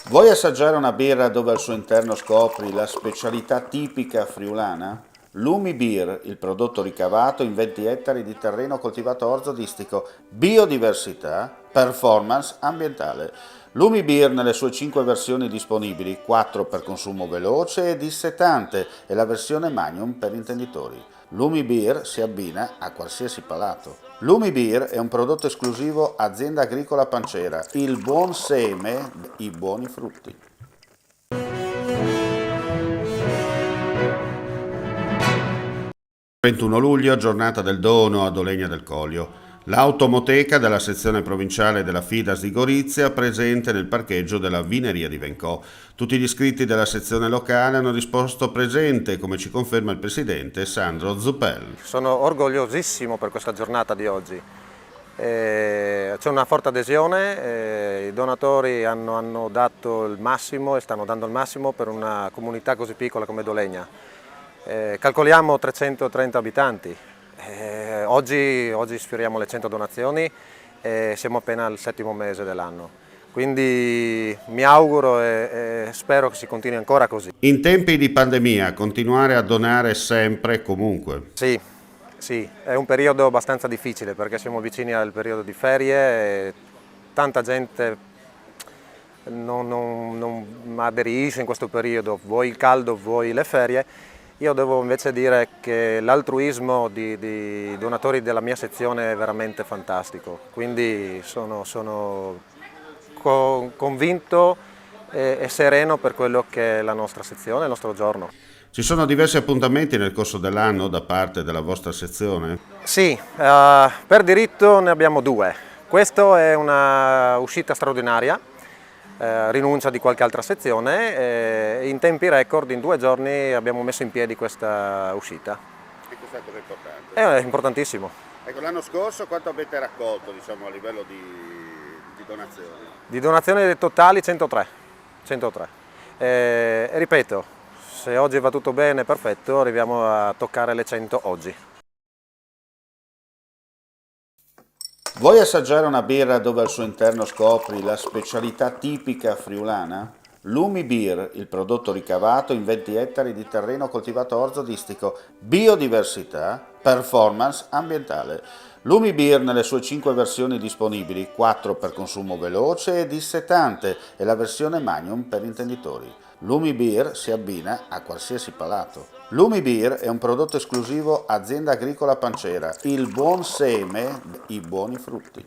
Vuoi assaggiare una birra dove al suo interno scopri la specialità tipica friulana? Lumi Beer, il prodotto ricavato in 20 ettari di terreno coltivato orzodistico, biodiversità, performance ambientale. Lumi Beer nelle sue 5 versioni disponibili, 4 per consumo veloce e dissetante e la versione Magnum per intenditori. Lumi Beer si abbina a qualsiasi palato. Lumi Beer è un prodotto esclusivo Azienda Agricola Pancera, il buon seme, i buoni frutti. 21 luglio, giornata del dono a Dolegna del Coglio. L'automoteca della sezione provinciale della Fidas di Gorizia presente nel parcheggio della Vineria di Vencò. Tutti gli iscritti della sezione locale hanno risposto presente, come ci conferma il presidente Sandro Zuppel. Sono orgogliosissimo per questa giornata di oggi. C'è una forte adesione, i donatori hanno dato il massimo e stanno dando il massimo per una comunità così piccola come Dolegna. Calcoliamo 330 abitanti. Oggi sfioriamo le 100 donazioni e siamo appena al 7° mese dell'anno. Quindi mi auguro e spero che si continui ancora così. In tempi di pandemia, continuare a donare sempre e comunque. Sì, è un periodo abbastanza difficile perché siamo vicini al periodo di ferie e tanta gente non aderisce in questo periodo, vuoi il caldo, vuoi le ferie. Io devo invece dire che l'altruismo di donatori della mia sezione è veramente fantastico, quindi sono convinto e sereno per quello che è la nostra sezione, il nostro giorno. Ci sono diversi appuntamenti nel corso dell'anno da parte della vostra sezione? Sì, per diritto ne abbiamo 2. Questa è una uscita straordinaria, rinuncia di qualche altra sezione e in tempi record, in 2 giorni abbiamo messo in piedi questa uscita. E questa cosa è importante. È importantissimo. Ecco, l'anno scorso quanto avete raccolto, diciamo, a livello di donazioni? Di donazioni totali 103. 103. E ripeto, se oggi va tutto bene, perfetto, arriviamo a toccare le 100 oggi. Vuoi assaggiare una birra dove al suo interno scopri la specialità tipica friulana? Lumi Beer, il prodotto ricavato in 20 ettari di terreno coltivato orzodistico, biodiversità, performance ambientale. Lumi Beer nelle sue 5 versioni disponibili, 4 per consumo veloce e dissetante e la versione Magnum per intenditori. Lumi Beer si abbina a qualsiasi palato. Lumi Beer è un prodotto esclusivo Azienda Agricola Pancera, il buon seme, i buoni frutti.